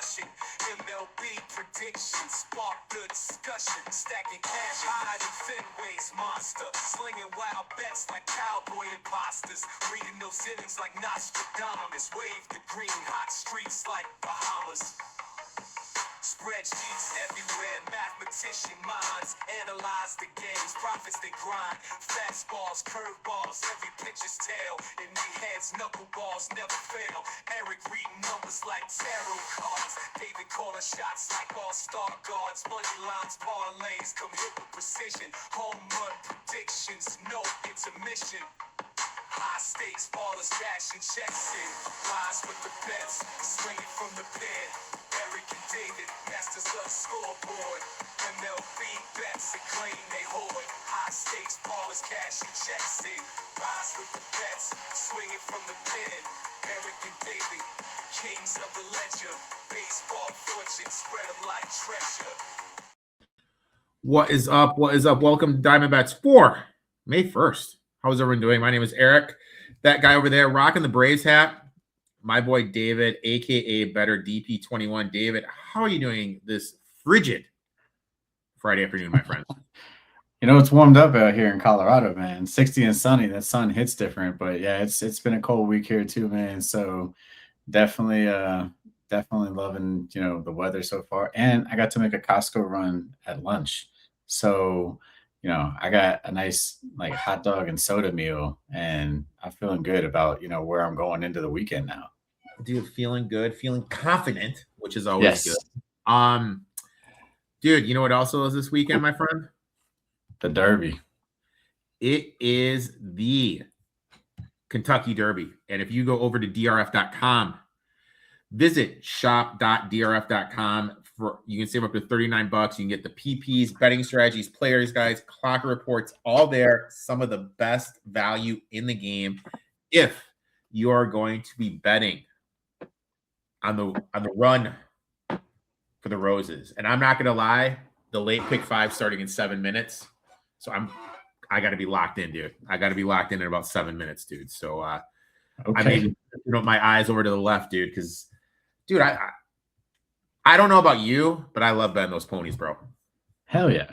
rushing. MLB predictions spark the discussion. Stacking cash higher than Fenway's monster. Slinging wild bets like cowboy imposters. Reading those innings like Nostradamus. Wave the green, hot streets like Bahamas. Spreadsheets everywhere, mathematician minds analyze the games, profits they grind, fastballs, curveballs, every pitcher's tail, in their heads, knuckleballs never fail. Erik reading numbers like tarot cards, David calling shots like all-star guards, money lines, parlays, come hit with precision, home run predictions, no intermission. High stakes, ballers cashing checks in, rise with the bets, swinging from the pen. Erik and David, masters of the scoreboard. MLB bets and claim they hoard. High stakes, ballers cashing checks in, rise with the bets, swinging from the pen. Erik and David, kings of the ledger. Baseball fortune, spread them like treasure. What is up? What is up? Welcome to Diamond Bets for May 1st. How's everyone doing? My name is Erik. That guy over there rocking the Braves hat, my boy David, a.k.a. Better DP21. David, how are you doing this frigid Friday afternoon, my friend? You know, it's warmed up out here in Colorado, man. 60 and sunny. That sun hits different. But, yeah, it's been a cold week here too, man. So definitely loving, the weather so far. And I got to make a Costco run at lunch. So I got a nice hot dog and soda meal, and I'm feeling good about, where I'm going into the weekend now. Dude, feeling good, feeling confident, which is always good. Dude, you know what also is this weekend, my friend? The Derby. It is the Kentucky Derby. And if you go over to drf.com, visit shop.drf.com. You can save up to $39. You can get the PPs, betting strategies, players guides, clock reports, all there. Some of the best value in the game if you are going to be betting on the run for the Roses. And I'm not going to lie, the late pick 5 starting in 7 minutes. So I got to be locked in, dude. I got to be locked in about 7 minutes, dude. So okay. I maybe my eyes over to the left, dude, because dude, I don't know about you, but I love betting those ponies, bro. Hell yeah.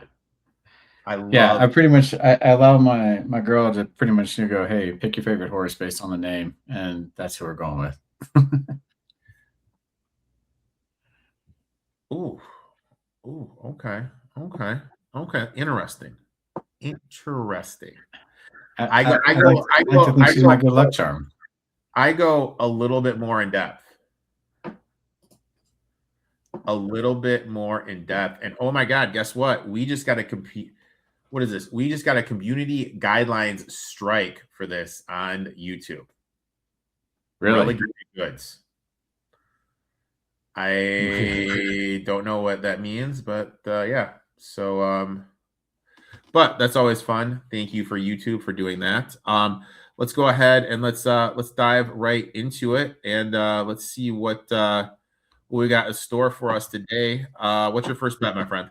I allow my girl to pretty much go, hey, pick your favorite horse based on the name, and that's who we're going with. Ooh, okay. Interesting. I go she's my good luck charm. I go a little bit more in depth. And oh my God, guess what? We just got to compete. What is this? We just got a community guidelines strike for this on YouTube. Really great goods. I don't know what that means, but yeah. So, but that's always fun. Thank you for YouTube for doing that. Let's go ahead and let's dive right into it, and let's see what we got in store for us today. What's your first bet, my friend?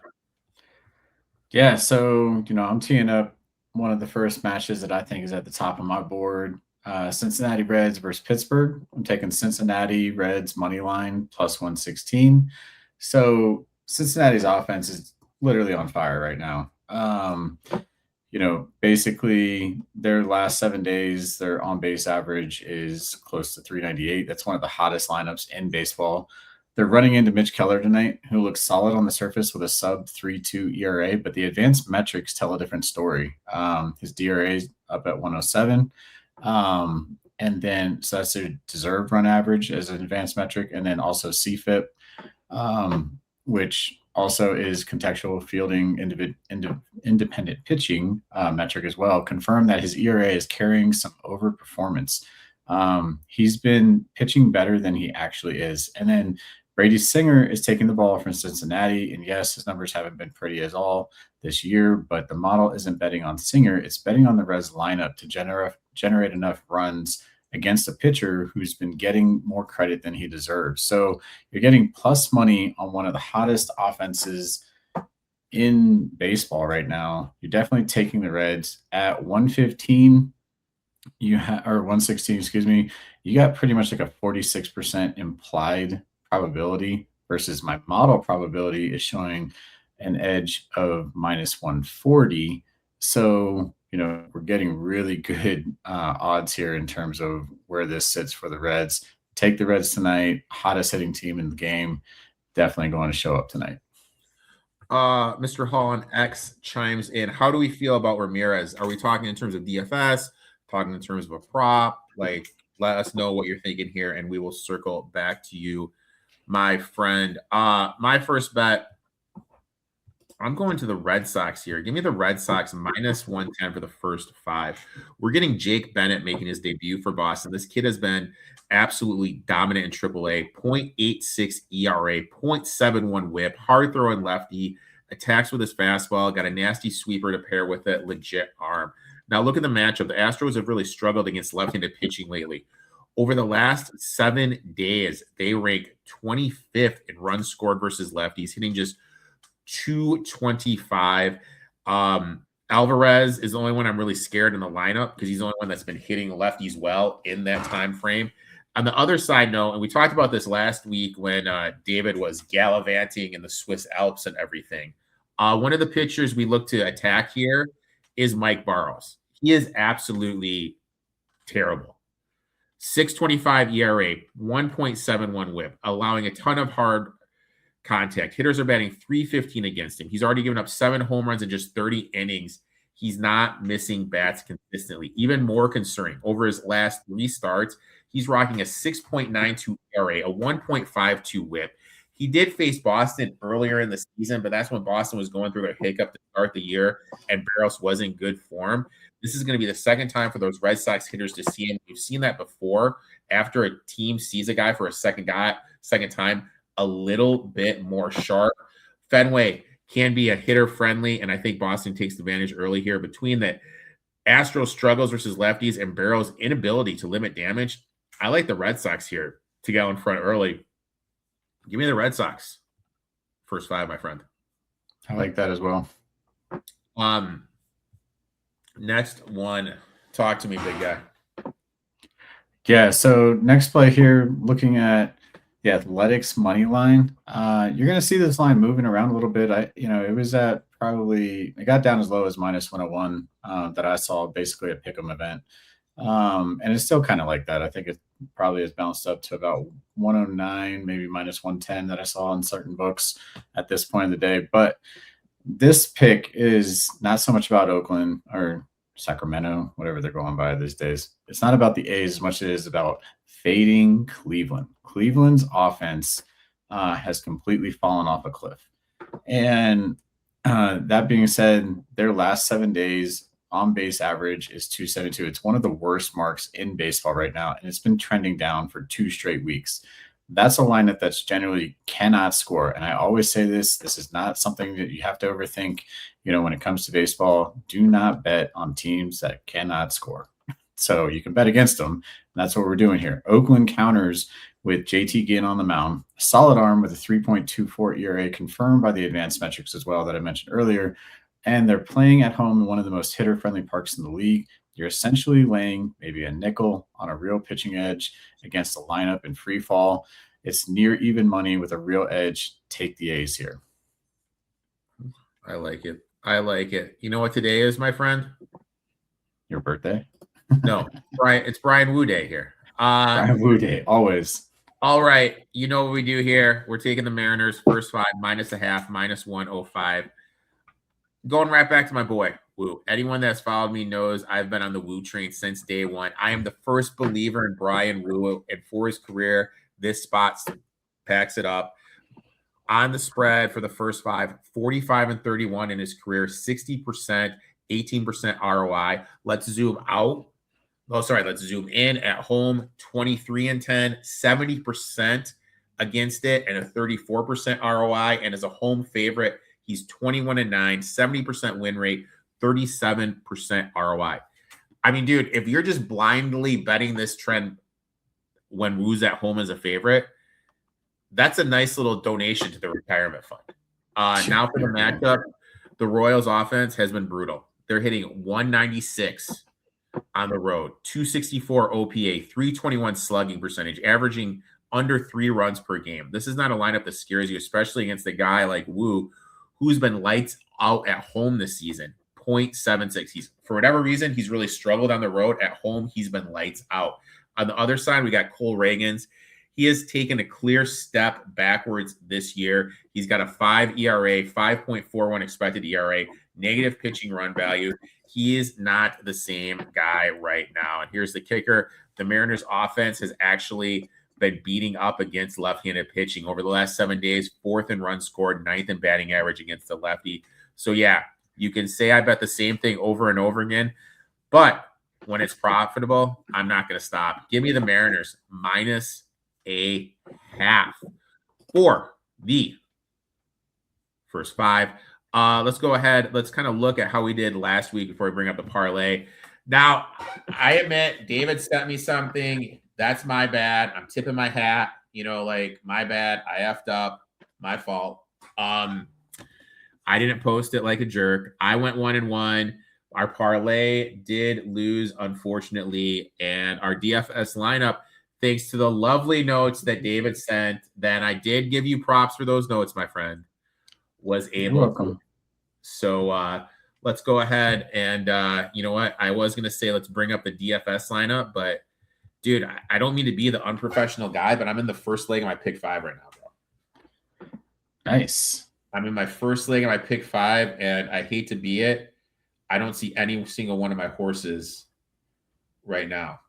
Yeah, so I'm teeing up one of the first matches that I think is at the top of my board. Cincinnati Reds versus Pittsburgh. I'm taking Cincinnati Reds money line plus 116. So Cincinnati's offense is literally on fire right now. Basically their last 7 days, their on-base average is close to 398. That's one of the hottest lineups in baseball. They're running into Mitch Keller tonight, who looks solid on the surface with a sub 3.2 ERA, but the advanced metrics tell a different story. His DRA is up at 107. And then, so that's a deserved run average as an advanced metric. And then also CFIP, which also is contextual fielding, independent pitching metric as well, confirm that his ERA is carrying some overperformance. He's been pitching better than he actually is. And then Brady Singer is taking the ball from Cincinnati. And yes, his numbers haven't been pretty at all this year, but the model isn't betting on Singer. It's betting on the Reds lineup to generate enough runs against a pitcher who's been getting more credit than he deserves. So you're getting plus money on one of the hottest offenses in baseball right now. You're definitely taking the Reds at 115. Or 116, excuse me. You got pretty much like a 46% implied probability versus my model probability is showing an edge of minus 140. So, we're getting really good odds here in terms of where this sits for the Reds. Take the Reds tonight, hottest hitting team in the game. Definitely going to show up tonight. Mr. Hall on X chimes in. How do we feel about Ramirez? Are we talking in terms of DFS? Talking in terms of a prop? Like, let us know what you're thinking here, and we will circle back to you, my friend. My first bet, I'm going to the Red Sox here. Give me the Red Sox minus 110 for the first 5. We're getting Jake Bennett making his debut for Boston. This kid has been absolutely dominant in AAA. 0.86 ERA, 0.71 whip, hard throwing lefty, attacks with his fastball, got a nasty sweeper to pair with it, legit arm. Now look at the matchup. The Astros have really struggled against left-handed pitching lately. Over the last 7 days, they rank 25th in runs scored versus lefties, hitting just 225. Alvarez is the only one I'm really scared in the lineup because he's the only one that's been hitting lefties well in that time frame. On the other side note, and we talked about this last week when David was gallivanting in the Swiss Alps and everything. One of the pitchers we look to attack here is Mike Barros. He is absolutely terrible. 6.25 ERA, 1.71 whip, allowing a ton of hard contact. Hitters are batting .315 against him. He's already given up 7 home runs in just 30 innings. He's not missing bats consistently. Even more concerning, over his last 3 starts, he's rocking a 6.92 ERA, a 1.52 whip. He did face Boston earlier in the season, but that's when Boston was going through their hiccup to start the year, and Barros was in good form. This is going to be the second time for those Red Sox hitters to see him. We've seen that before. After a team sees a guy for a second time, a little bit more sharp. Fenway can be a hitter friendly, and I think Boston takes advantage early here. Between the Astros struggles versus lefties and Barrows' inability to limit damage, I like the Red Sox here to go in front early. Give me the Red Sox. First 5, my friend. I like that as well. Next one. Talk to me, big guy. Yeah, so next play here, looking at the Athletics money line. You're going to see this line moving around a little bit. It was at it got down as low as minus 101 that I saw basically a pick'em event. And it's still kind of like that. I think it probably has bounced up to about 109, maybe minus 110 that I saw in certain books at this point of the day. But this pick is not so much about Oakland or Sacramento, whatever they're going by these days. It's not about the A's as much as it is about fading Cleveland. Cleveland's offense has completely fallen off a cliff. And that being said, their last 7 days on base average is 272. It's one of the worst marks in baseball right now, and it's been trending down for 2 straight weeks. That's a lineup that's generally cannot score. And I always say this is not something that you have to overthink. When it comes to baseball, do not bet on teams that cannot score. So you can bet against them. And that's what we're doing here. Oakland counters with JT Ginn on the mound, a solid arm with a 3.24 ERA confirmed by the advanced metrics as well that I mentioned earlier. And they're playing at home in one of the most hitter-friendly parks in the league. You're essentially laying maybe a nickel on a real pitching edge against a lineup in free fall. It's near even money with a real edge. Take the A's here. I like it. You know what today is, my friend? Your birthday? No, Brian. It's Brian Wu Day here. Brian Wu Day, always. All right. You know what we do here? We're taking the Mariners first 5, minus a half, minus 105. Going right back to my boy, Wu. Anyone that's followed me knows I've been on the Wu train since day one. I am the first believer in Brian Wu, and for his career, this spot packs it up. On the spread for the first 5, 45-31 in his career, 60%, 18% ROI. Let's zoom out. Let's zoom in at home, 23-10, 70% against it, and a 34% ROI. And as a home favorite, he's 21-9, 70% win rate, 37% ROI. I mean, dude, if you're just blindly betting this trend when Wu's at home as a favorite, that's a nice little donation to the retirement fund. Now for the matchup, the Royals offense has been brutal. They're hitting 196 on the road, 264 OPA, 321 slugging percentage, averaging under 3 runs per game. This is not a lineup that scares you, especially against a guy like Wu, who's been lights out at home this season. 0.76. He's, for whatever reason, he's really struggled on the road. At home, he's been lights out. On the other side, we got Cole Reagans. He has taken a clear step backwards this year. He's got a 5 ERA, 5.41 expected ERA, negative pitching run value. He is not the same guy right now. And here's the kicker. The Mariners offense has actually been beating up against left-handed pitching over the last 7 days, 4th in runs scored, 9th in batting average against the lefty. So yeah, you can say I bet the same thing over and over again, but when it's profitable, I'm not going to stop. Give me the Mariners minus a half for the first 5. Let's go ahead. Let's kind of look at how we did last week before we bring up the parlay. Now, I admit David sent me something. That's my bad. I'm tipping my hat. Like my bad. I effed up. My fault. I didn't post it like a jerk. I went 1-1. Our parlay did lose, unfortunately, and our DFS lineup, thanks to the lovely notes that David sent, then I did give you props for those notes, my friend, was able. You're welcome. So let's go ahead and you know what? I was going to say let's bring up the DFS lineup, but dude, I don't mean to be the unprofessional guy, but I'm in the first leg of my pick 5 right now, bro. Nice. I'm in my first leg of my pick 5, and I hate to be it. I don't see any single one of my horses right now.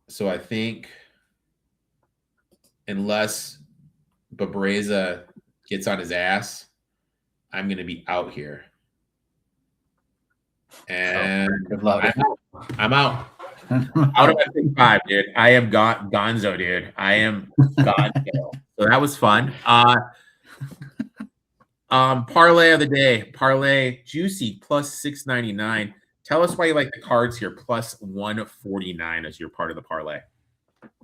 So I think unless Babreza gets on his ass, I'm going to be out here. And good luck. I'm out. Out of my pick 5, dude. I am gonzo, dude. I am gonzo. So that was fun. Parlay of the day. Parlay juicy plus 699. Tell us why you like the cards here plus 149 as your part of the parlay.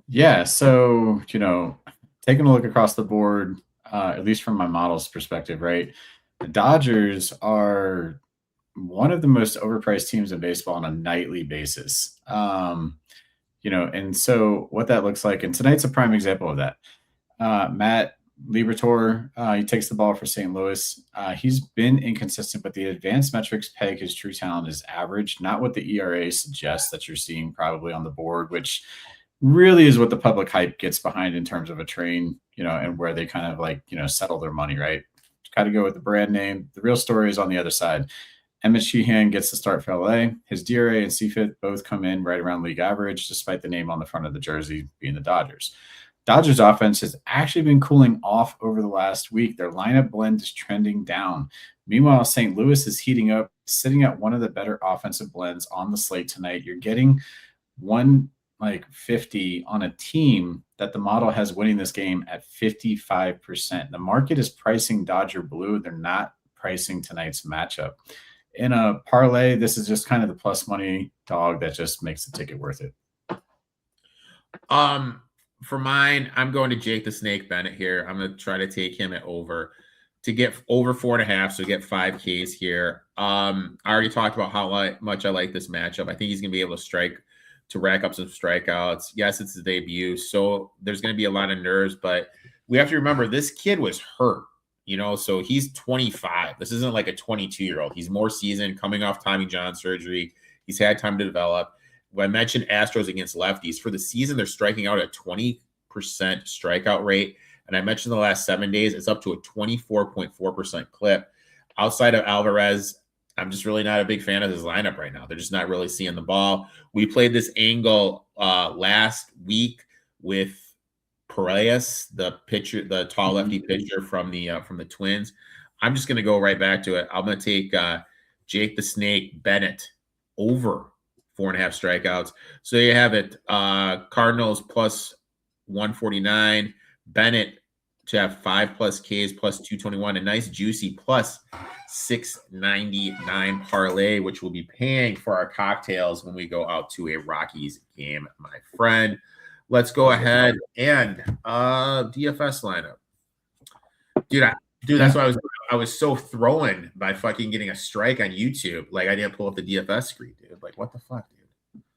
Yeah, so taking a look across the board, at least from my model's perspective, right? The Dodgers are one of the most overpriced teams in baseball on a nightly basis. And so what that looks like, and tonight's a prime example of that. Matt Liberatore, he takes the ball for St. Louis. He's been inconsistent, but the advanced metrics peg his true talent is average, not what the ERA suggests that you're seeing probably on the board, which really is what the public hype gets behind in terms of a train, and where they kind of settle their money, right? Got to go with the brand name. The real story is on the other side. Emmett Sheehan gets the start for LA. His DRA and CFIT both come in right around league average, despite the name on the front of the jersey being the Dodgers. Dodgers offense has actually been cooling off over the last week. Their lineup blend is trending down. Meanwhile, St. Louis is heating up, sitting at one of the better offensive blends on the slate tonight. You're getting 150 on a team that the model has winning this game at 55%. The market is pricing Dodger blue. They're not pricing tonight's matchup. In a parlay, this is just kind of the plus money dog that just makes the ticket worth it. For mine, I'm going to Jake the Snake Bennett here. I'm going to try to take him at over to get over 4.5, so get 5Ks here. I already talked about how much I like this matchup. I think he's going to be able to rack up some strikeouts. Yes, it's his debut, so there's going to be a lot of nerves, but we have to remember this kid was hurt, so he's 25. This isn't like a 22-year-old. He's more seasoned, coming off Tommy John surgery. He's had time to develop. When I mentioned Astros against lefties, for the season, they're striking out at 20% strikeout rate. And I mentioned the last 7 days, it's up to a 24.4% clip. Outside of Alvarez, I'm just really not a big fan of his lineup right now. They're just not really seeing the ball. We played this angle last week with Parlay, the pitcher, the tall lefty pitcher from the Twins. I'm just going to go right back to it. I'm going to take Jake the Snake Bennett over 4.5 strikeouts. So you have it. Cardinals plus 149. Bennett to have 5+ Ks plus 221. A nice juicy plus 699 parlay, which will be paying for our cocktails when we go out to a Rockies game, my friend. Let's go ahead and DFS lineup. Dude, that's why I was so thrown by fucking getting a strike on YouTube. Like I didn't pull up the DFS screen, dude. Like what the fuck,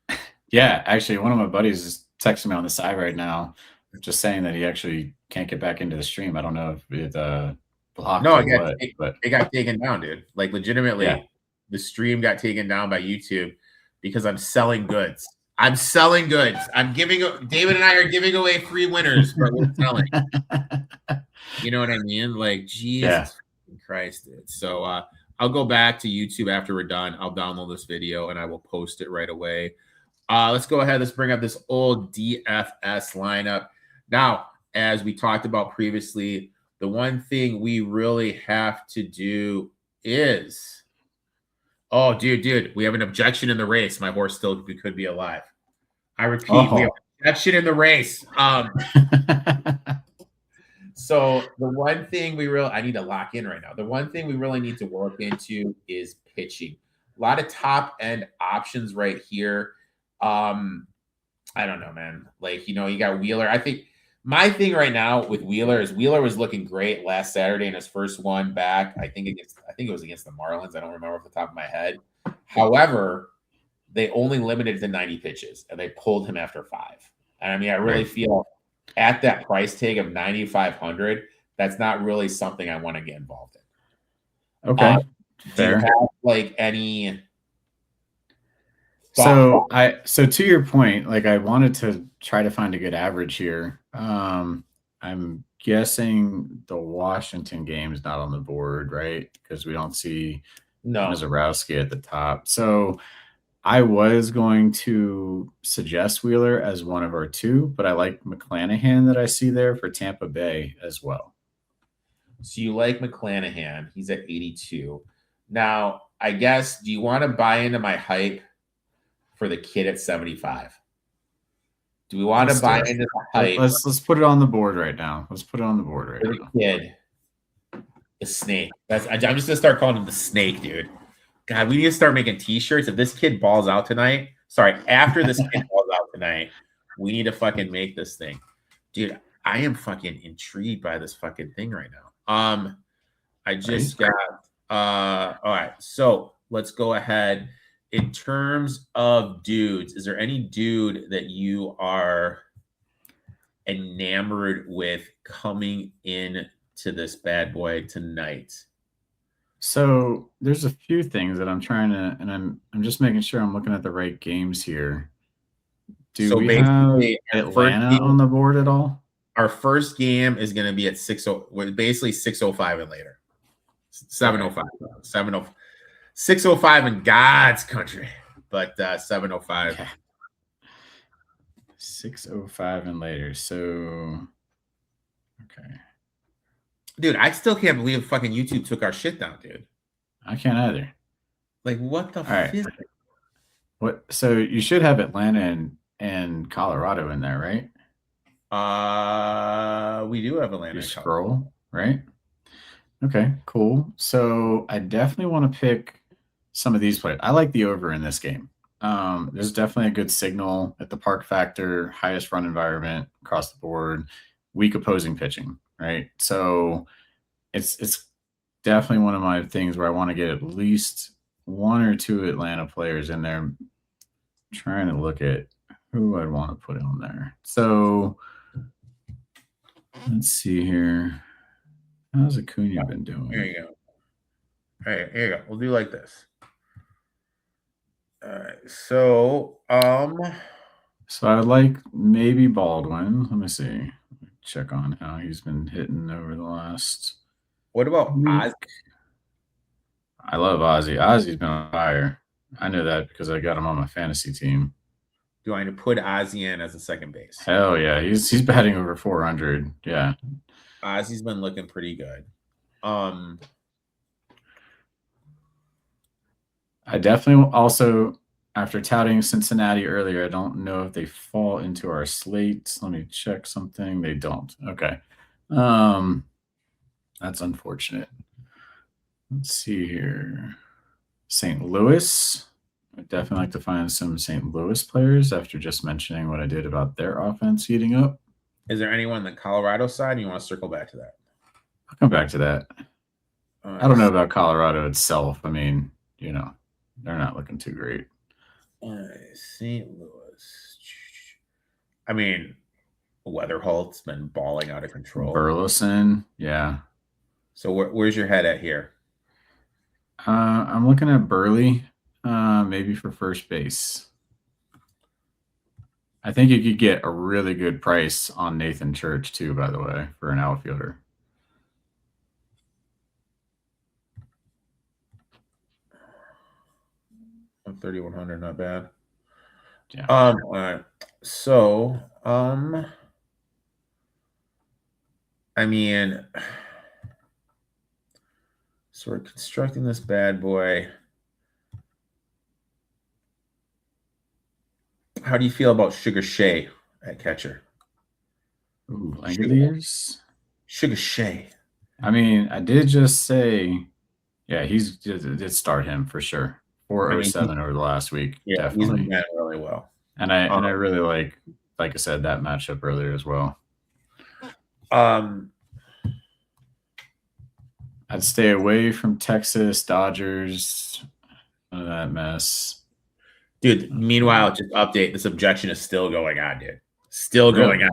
dude? Yeah, actually, one of my buddies is texting me on the side right now, just saying that he actually can't get back into the stream. I don't know if it blocked No, or what, but it got taken down, dude. Like yeah. legitimately, the stream got taken down by YouTube because I'm selling goods. I'm selling goods. David and I are giving away free winners, but we're selling. You know what I mean? Like Yeah. Jesus Christ, dude. So I'll go back to YouTube after we're done. I'll download this video and I will post it right away. Let's go ahead. Let's bring up this old DFS lineup. Now, as we talked about previously, the one thing we really have to do is, oh, dude, we have an objection in the race. My horse still could be alive. I repeat, we have an objection in the race. So the one thing I need to lock in right now. The one thing we really need to work into is pitching. A lot of top end options right here. I don't know, man. Like, you got Wheeler. I think my thing right now with Wheeler is Wheeler was looking great last Saturday in his first one back. I think it was against the Marlins. I don't remember off the top of my head. However, they only limited to 90 pitches and they pulled him after 5. And I mean, I really feel at that price tag of 9,500, that's not really something I want to get involved in. Okay. Do you have like any? So to your point, like I wanted to try to find a good average here. I'm guessing the Washington game is not on the board, right? Because we don't see Mazarowski at the top. So I was going to suggest Wheeler as one of our 2, but I like McClanahan that I see there for Tampa Bay as well. So you like McClanahan. He's at 82. Now, I guess, do you want to buy into my hype for the kid at 75? Do we want to buy into the hype? Let's put it on the board right now. Let's put it on the board right now. The kid, the snake. I'm just going to start calling him the snake, dude. God, we need to start making t-shirts. If this kid balls out tonight, after this kid balls out tonight, we need to fucking make this thing. Dude, I am fucking intrigued by this fucking thing right now. I just got all right. So let's go ahead. In terms of dudes, is there any dude that you are enamored with coming in to this bad boy tonight? So there's a few things that I'm trying to, and I'm just making sure I'm looking at the right games here. Do we have Atlanta on the board at all? Our first game is going to be at 6:00, basically 6:05 and later. 7:05. 7:05. 6:05 in God's country, but 7:05. Okay. 6:05 and later. So, okay. Dude, I still can't believe fucking YouTube took our shit down, dude. I can't either. Like, what the fuck? What? So you should have Atlanta and Colorado in there, right? We do have Atlanta. You scroll, right? Okay, cool. So I definitely want to pick some of these players. I like the over in this game. There's definitely a good signal at the park factor, highest run environment across the board, weak opposing pitching, right? So it's definitely one of my things where I want to get at least 1 or 2 Atlanta players in there. I'm trying to look at who I'd want to put on there. So let's see here. How's Acuna been doing? Here you go. All right, here you go. We'll do like this. All right. So I would like maybe Baldwin. Let me see. Check on how he's been hitting over the last. What about Ozzy? I love Ozzy. Ozzy's been on fire. I know that because I got him on my fantasy team. Do I need to put Ozzy in as a second base? Hell yeah. He's batting over 400. Yeah. Ozzy's been looking pretty good. I definitely also, after touting Cincinnati earlier, I don't know if they fall into our slate. Let me check something. They don't. Okay. That's unfortunate. Let's see here. St. Louis. I'd definitely like to find some St. Louis players after just mentioning what I did about their offense heating up. Is there anyone on the Colorado side? You want to circle back to that? I'll come back to that. I don't know about Colorado itself. I mean, they're not looking too great. St. Louis. I mean, Weatherholt's been balling out of control. Burleson, yeah. So where's your head at here? I'm looking at Burley, maybe for first base. I think you could get a really good price on Nathan Church too, by the way, for an outfielder. $3,100, not bad. Yeah. All right. So, I mean, so we're constructing this bad boy. How do you feel about Sugar Shea at catcher? Ooh, Langoliers? Sugar Shea. I mean, I did just say, yeah, did start him for sure. 407 over the last week, Yeah, definitely. he's been batting really well. And I really like I said, that matchup earlier as well. I'd stay away from Texas, Dodgers, none of that mess. Dude, meanwhile, just update, this objection is still going on, dude. Still going on.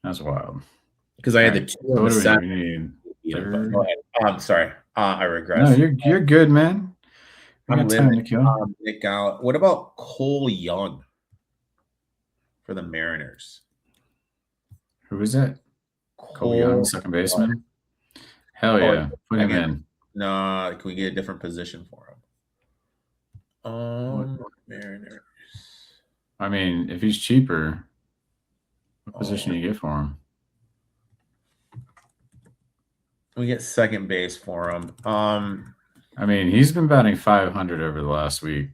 That's wild. Because I had the 2 so of the 7. Go ahead. I'm sorry. I regress. No, you're good, man. I'm living. Nick Gallup. What about Cole Young for the Mariners? Who is that? Cole Young, second baseman. Hell yeah, put him in. No, can we get a different position for him? Mariners. I mean, if he's cheaper, what position do you get for him? We get second base for him. I mean, he's been batting 500 over the last week.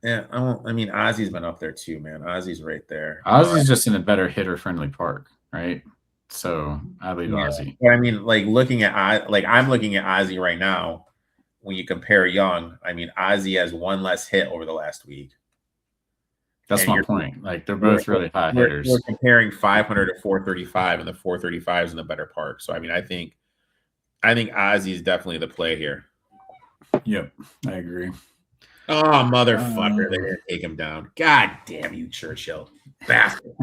Yeah, I mean, Ozzy's been up there too, man. Ozzy's right there. Ozzy's just in a better hitter-friendly park, right? So I leave Ozzy. I mean, I'm looking at Ozzy right now. When you compare Young, I mean, Ozzy has 1 less hit over the last week. That's my point. They're both really high hitters. We're comparing 500 to 435, and the 435 is in the better park. So I mean, I think Ozzy is definitely the play here. Yep, I agree. Oh, motherfucker! They're gonna take him down. God damn you, Churchill, bastard.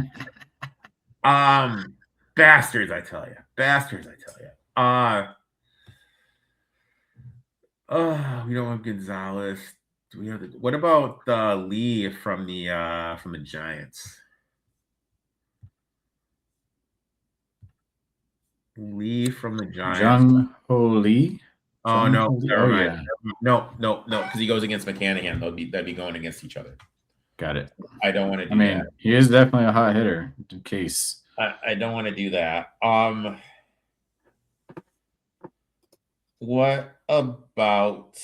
Bastards, I tell you. Bastards, I tell you. We don't have Gonzalez. Do we have what about Lee from the Giants? Lee from the Giants. Jung Ho Lee. Oh no! Never mind. Yeah. No, because he goes against McCannahan. That'd be going against each other. Got it. I don't want to do that. I mean, he is definitely a hot hitter in case. I don't want to do that. What about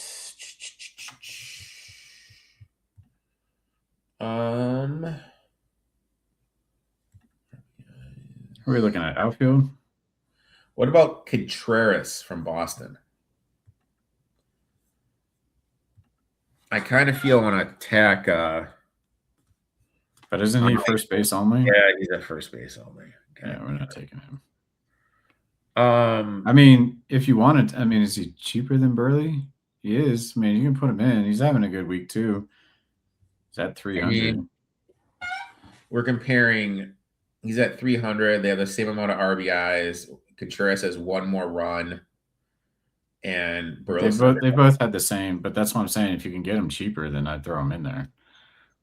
Are we looking at outfield? What about Contreras from Boston? I kind of feel I want to attack. But isn't he first base only? Yeah, he's at first base only. Okay. Yeah, we're not taking him. I mean, if you wanted, is he cheaper than Burley? He is. I mean, you can put him in. He's having a good week too. He's at 300. We're comparing. He's at 300. They have the same amount of RBIs. Contreras has 1 more run, and Burleson. They both had the same. But that's what I'm saying. If you can get him cheaper, then I'd throw him in there.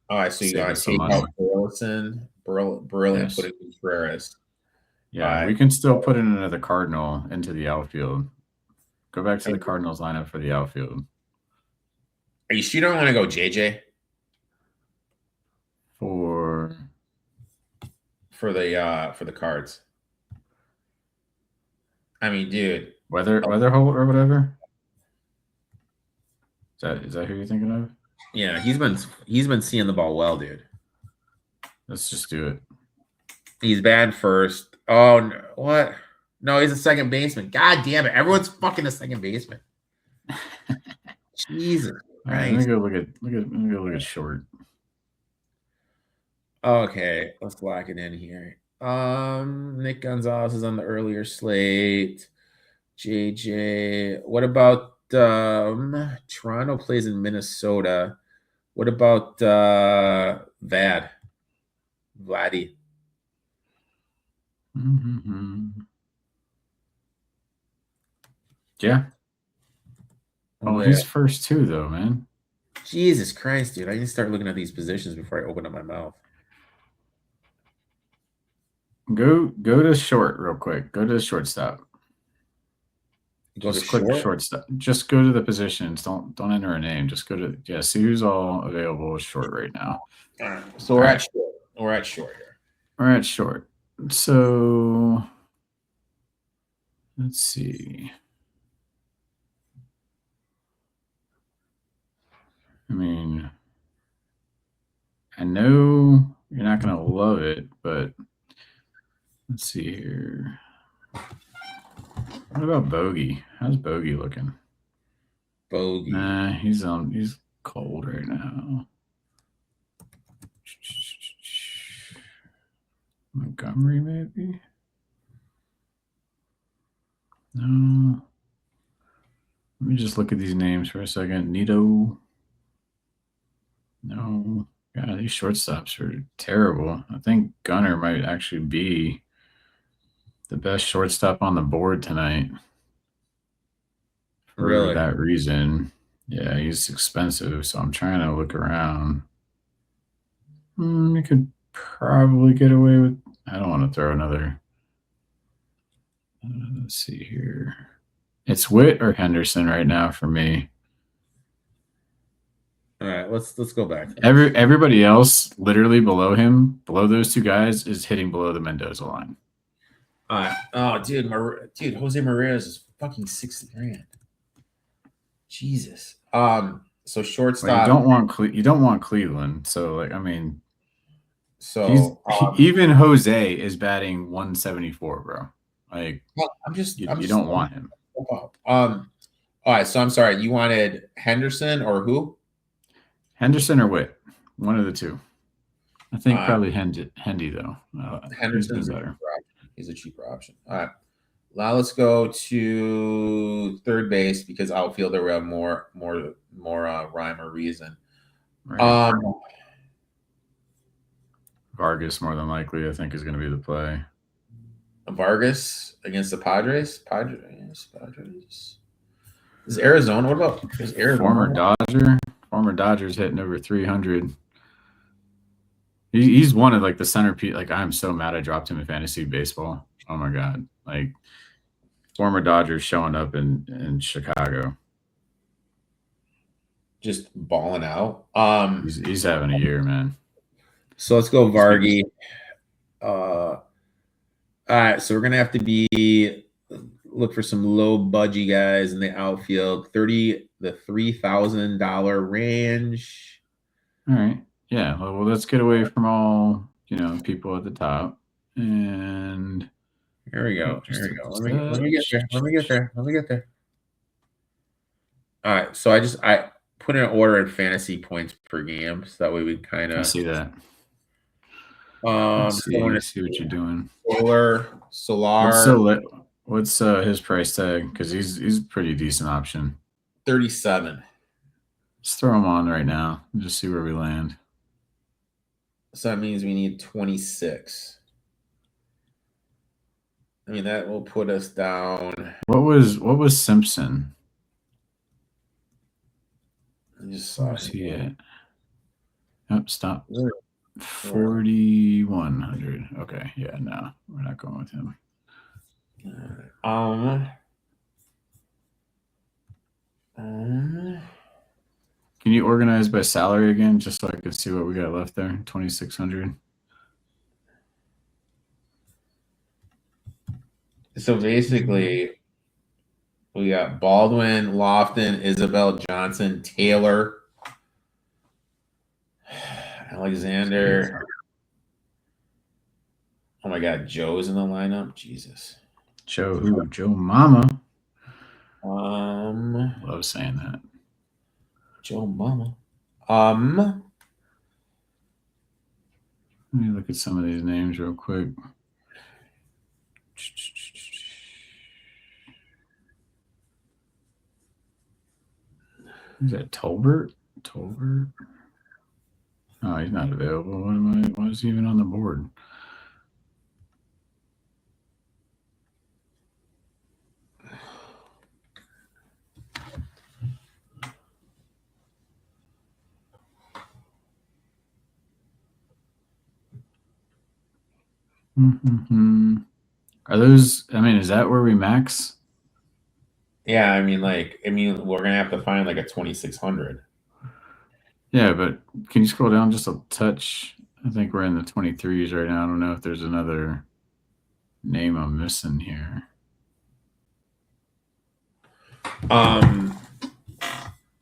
Oh, I see. You got to take out Burleson, yes. Put in Contreras. Yeah, we can still put in another Cardinal into the outfield. Go back to the Cardinals lineup for the outfield. Are you sure you don't want to go JJ? For the Cards. I mean, dude. Weatherholt or whatever? Is that who you're thinking of? Yeah, he's been seeing the ball well, dude. Let's just do it. He's bad first. Oh, no, what? No, he's a second baseman. God damn it! Everyone's fucking a second baseman. Jesus. Right, let me go look at short. Okay, let's lock it in here. Nick Gonzalez is on the earlier slate. JJ. What about Toronto plays in Minnesota? What about Vladdy? Mm-hmm. Yeah. Oh, he's first too, though, man. Jesus Christ, dude! I need to start looking at these positions before I open up my mouth. Go to short real quick. Go to the shortstop. Just click shortstop. Just go to the positions. Don't enter a name. Just go to see who's all available short right now. All right. So we're at short. We're at short here. We're at short. So let's see. I mean, I know you're not gonna love it, but let's see here. What about Bogey? How's Bogey looking? Bogey. Nah, he's cold right now. Montgomery, maybe? No. Let me just look at these names for a second. Nito. No. God, these shortstops are terrible. I think Gunnar might actually be the best shortstop on the board tonight. For that reason. Yeah, he's expensive, so I'm trying to look around. You could probably get away with. I don't want to throw another. Let's see here. It's Witt or Henderson right now for me. All right, let's go back. Everybody else, literally below him, below those two guys, is hitting below the Mendoza line. All right. Oh, dude, Jose Morales is fucking $60,000. Jesus. So shortstop. Well, you don't want Cleveland. So like, I mean, so even Jose is batting 174, bro. Like, you don't want him. All right. So I'm sorry. You wanted Henderson or who? Henderson or Witt, one of the two. I think probably Hendy though. Henderson's better. He's a cheaper option. All right. Now let's go to third base because outfielder we have more rhyme or reason. Right. Vargas more than likely, I think, is going to be the play. Vargas against the Padres. Padres. Is Arizona? What about Arizona? Former Dodgers hitting over 300. He's one of like the centerpiece. Like, I'm so mad I dropped him in fantasy baseball. Oh my god! Like, former Dodgers showing up in Chicago, just balling out. He's having a year, man. So let's go Vargy. All right, so we're gonna have to look for some low budgie guys in the outfield. The $3,000 range. All right. Yeah. Well, let's get away from all people at the top. And here we go. Let me get there. All right. So I put in an order in fantasy points per game, so that way we kind of see that. See what you're doing. Solar. What's his price tag? Because he's a pretty decent option. 37. Let's throw him on right now and just see where we land. So that means we need 26. I mean, that will put us down. What was Simpson? I just saw it. Yep, stop. 4,100. Okay, yeah, no, we're not going with him. Can you organize by salary again, just so I can see what we got left there? 2,600. So basically, we got Baldwin, Lofton, Isabel, Johnson, Taylor, Alexander. Oh my God, Joe's in the lineup. Jesus. Joe who? Joe Mama. Love saying that. Joe Mama. Let me look at some of these names real quick. Is that Tolbert? Oh, he's not available. Why is he even on the board? Mm-hmm. Are those? I mean, is that where we max? Yeah, I mean, we're gonna have to find like a 2600. Yeah, but can you scroll down just a touch? I think we're in the 23s right now. I don't know if there's another name I'm missing here.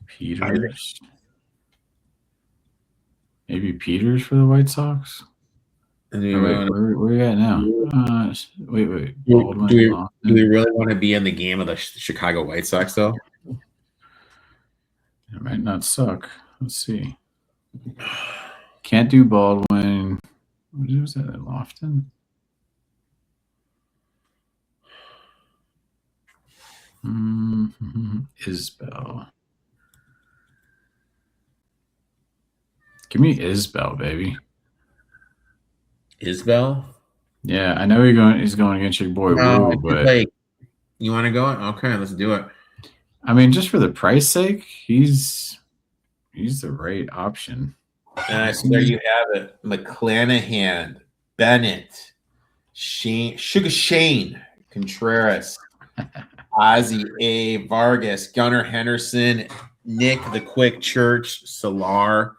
Peters. Maybe Peters for the White Sox. Wait, where are we at now? Wait. Do we really want to be in the game of the Chicago White Sox, though? It might not suck. Let's see. Can't do Baldwin. What was that? Lofton? Isbell. Give me Isbell, baby. Isbell? Yeah, I know he's going against your boy Wu, but like, you want to go? Okay, let's do it. I mean, just for the price sake, he's the right option. So there you have it. McClanahan, Bennett, Sugar Shane, Contreras, Ozzie A. Vargas, Gunnar Henderson, Nick the Quick Church, Solar,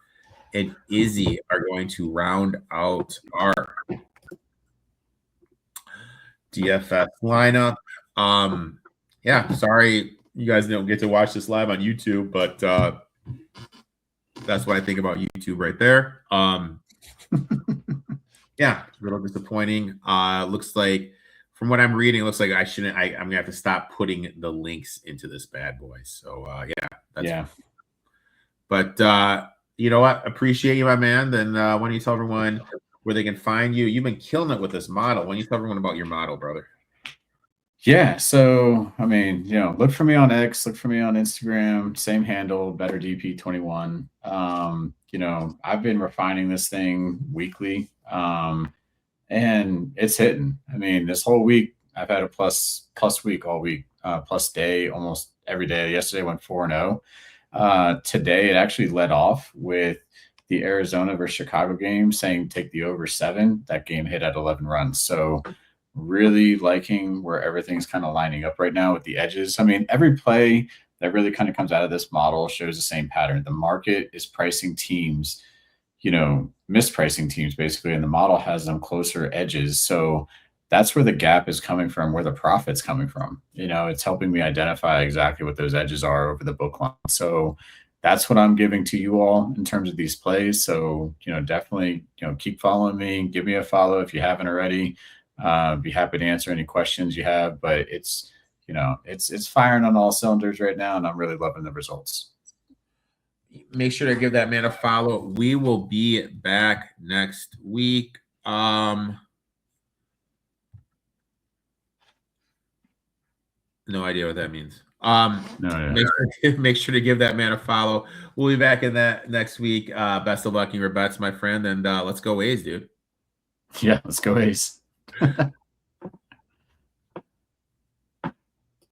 and Izzy are going to round out our DFS lineup. Yeah, sorry you guys don't get to watch this live on YouTube, but that's what I think about YouTube right there. Yeah, a little disappointing. Looks like, from what I'm reading, it looks like I'm gonna have to stop putting the links into this bad boy. So yeah. But you know what? Appreciate you, my man. Then why don't you tell everyone where they can find you? You've been killing it with this model. Why don't you tell everyone about your model, brother? Yeah, so I mean, look for me on X, look for me on Instagram, same handle, BetterDP21. I've been refining this thing weekly, and it's hitting. I mean, this whole week I've had a plus week all week, plus day almost every day. Yesterday went 4-0. Today it actually led off with the Arizona versus Chicago game, saying take the over 7. That game hit at 11 runs. So really liking where everything's kind of lining up right now with the edges. I mean, every play that really kind of comes out of this model shows the same pattern. The market is pricing teams, mispricing teams basically, and the model has them closer edges. So that's where the gap is coming from, where the profit's coming from. It's helping me identify exactly what those edges are over the book line. So that's what I'm giving to you all in terms of these plays. So, definitely, keep following me. Give me a follow if you haven't already. Be happy to answer any questions you have, but it's firing on all cylinders right now, and I'm really loving the results. Make sure to give that man a follow. We will be back next week. No idea what that means. Make sure to give that man a follow. We'll be back in that next week. Best of luck in your bets, my friend, and let's go A's, dude. Yeah, let's go A's.